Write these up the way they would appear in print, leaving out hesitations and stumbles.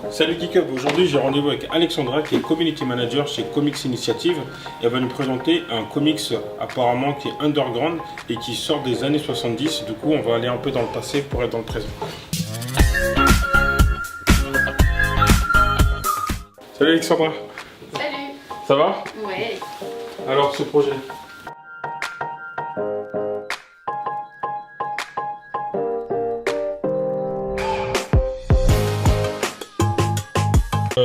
Salut Geek-Up, aujourd'hui j'ai rendez-vous avec Alexandra qui est Community Manager chez Comics Initiative et elle va nous présenter un comics apparemment qui est underground et qui sort des années 70. Du coup on va aller un peu dans le passé pour être dans le présent. Salut Alexandra. Salut. Ça va? Ouais. Alors ce projet?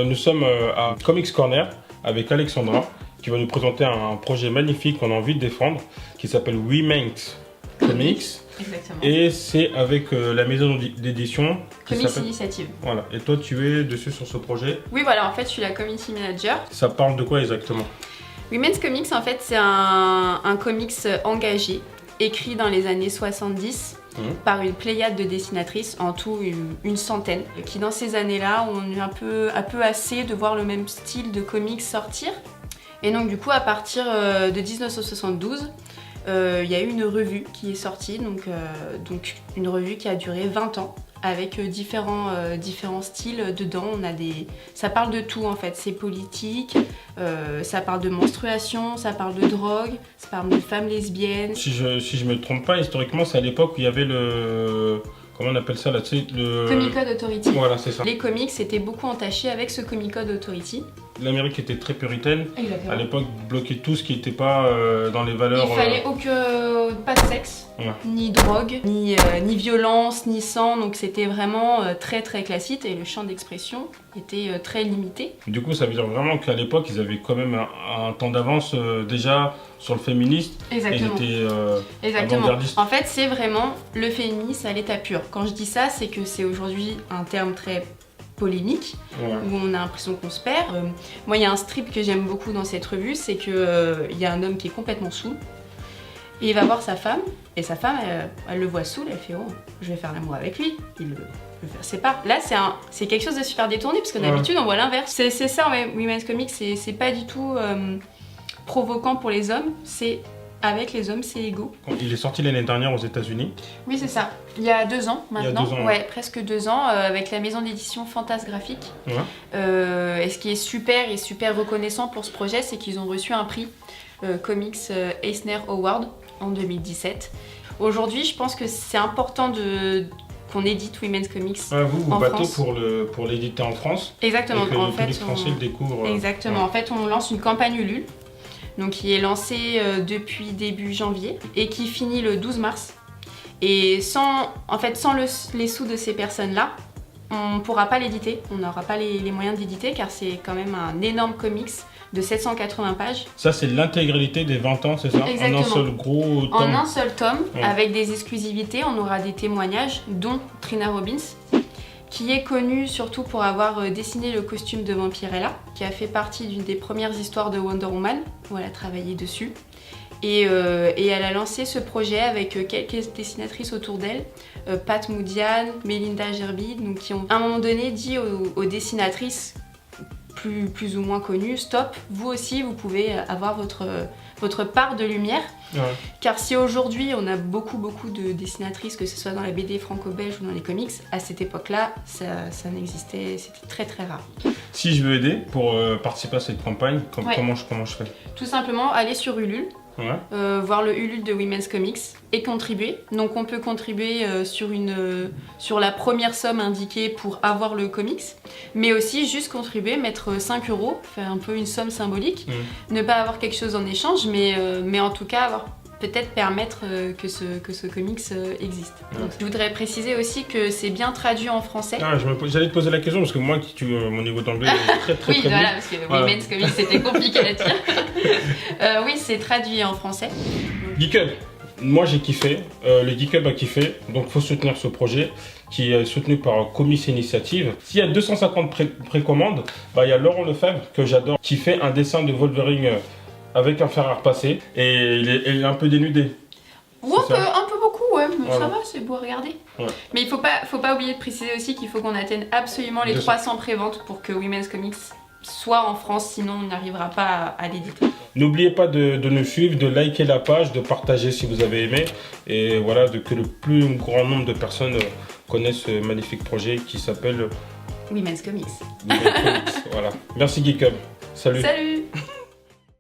Nous sommes à Comics Corner avec Alexandra qui va nous présenter un projet magnifique qu'on a envie de défendre qui s'appelle Women's Comics. Exactement. Et c'est avec la maison d'édition Comics Initiative. Voilà. Et toi tu es dessus sur ce projet? Oui voilà, en fait je suis la community manager. Ça parle de quoi exactement? Women's Comics en fait c'est un comics engagé, écrit dans les années 70 par une pléiade de dessinatrices, en tout une centaine, qui dans ces années-là ont eu un peu assez de voir le même style de comics sortir. Et donc du coup à partir de 1972, il y a eu une revue qui est sortie, donc une revue qui a duré 20 ans. Avec différents styles dedans, ça parle de tout en fait, c'est politique, ça parle de menstruation, ça parle de drogue, ça parle de femmes lesbiennes. Si je me trompe pas, historiquement c'est à l'époque où il y avait le... Comment on appelle ça là, tu sais, le... Comic Code Authority. Voilà, c'est ça. Les comics étaient beaucoup entachés avec ce Comic Code Authority. L'Amérique était très puritaine. Exactement. À l'époque, bloquait tout ce qui n'était pas dans les valeurs... Il fallait pas de sexe, ni drogue, ni violence, ni sang. Donc c'était vraiment très très classique et le champ d'expression était très limité. Du coup, ça veut dire vraiment qu'à l'époque, ils avaient quand même un temps d'avance déjà sur le féministe. Exactement. Et ils étaient Exactement. avant-gardistes. En fait, c'est vraiment le féminisme à l'état pur. Quand je dis ça, c'est que c'est aujourd'hui un terme très polémique, où on a l'impression qu'on se perd. Moi, il y a un strip que j'aime beaucoup dans cette revue, c'est que il y a un homme qui est complètement saoul, et il va voir sa femme, et sa femme, elle le voit saoul, elle fait « Oh, je vais faire l'amour avec lui ». C'est pas. Là, c'est quelque chose de super détourné, parce que d'habitude, on voit l'inverse. C'est ça, Women's Comics, c'est pas du tout provoquant pour les hommes, c'est... Avec les hommes, c'est égaux. Il est sorti l'année dernière aux États-Unis. Oui, c'est ça. Il y a 2 ans maintenant. Il y a 2 ans, ouais, presque 2 ans, avec la maison d'édition Fantasgraphique. Et ce qui est super reconnaissant pour ce projet, c'est qu'ils ont reçu un prix Comics Eisner Award en 2017. Aujourd'hui, je pense que c'est important qu'on édite Women's Comics vous en battez France. pour l'éditer en France. Exactement. Et que En le fait, public français le découvre. Exactement. En fait, on lance une campagne Ulule. Donc qui est lancé depuis début janvier et qui finit le 12 mars. Et sans les sous de ces personnes-là, on ne pourra pas l'éditer, on n'aura pas les moyens d'éditer car c'est quand même un énorme comics de 780 pages. Ça c'est l'intégralité des 20 ans, c'est ça? Exactement. En un seul gros tome. En un seul tome, avec des exclusivités, on aura des témoignages, dont Trina Robbins, qui est connue surtout pour avoir dessiné le costume de Vampirella, qui a fait partie d'une des premières histoires de Wonder Woman, où elle a travaillé dessus. Et elle a lancé ce projet avec quelques dessinatrices autour d'elle, Pat Moudian, Melinda Gerby, donc qui ont à un moment donné dit aux dessinatrices plus ou moins connues, stop, vous aussi vous pouvez avoir votre part de lumière. Car si aujourd'hui on a beaucoup de dessinatrices, que ce soit dans la BD franco-belge ou dans les comics, à cette époque-là, ça n'existait, c'était très rare. Si je veux aider pour participer à cette campagne, comment je fais? Tout simplement aller sur Ulule, voir le Ulule de Women's Comics et contribuer. Donc on peut contribuer sur la première somme indiquée pour avoir le comics, mais aussi juste contribuer, mettre 5 €, faire un peu une somme symbolique, ne pas avoir quelque chose en échange, mais en tout cas peut-être permettre que ce comics existe. Donc, je voudrais préciser aussi que c'est bien traduit en français. J'allais te poser la question parce que moi, mon niveau d'anglais est très oui, voilà, parce que Women's Comics c'était compliqué à dire. Oui, c'est traduit en français. Geek-Up, moi j'ai kiffé, le Geek-Up a kiffé, donc faut soutenir ce projet qui est soutenu par Comics Initiative. S'il y a 250 précommandes, il y a Laurent Lefebvre, que j'adore, qui fait un dessin de Wolverine avec un fer à repasser et il est un peu dénudé. Ou un peu beaucoup, ouais, mais ça va, c'est beau à regarder. Mais il faut pas oublier de préciser aussi qu'il faut qu'on atteigne absolument les 300 préventes pour que Women's Comics soit en France, sinon on n'arrivera pas à l'éditer. N'oubliez pas de nous suivre, de liker la page, de partager si vous avez aimé et voilà, que le plus grand nombre de personnes connaissent ce magnifique projet qui s'appelle Women's Comics. Voilà. Merci Geek Hub. Salut. Salut.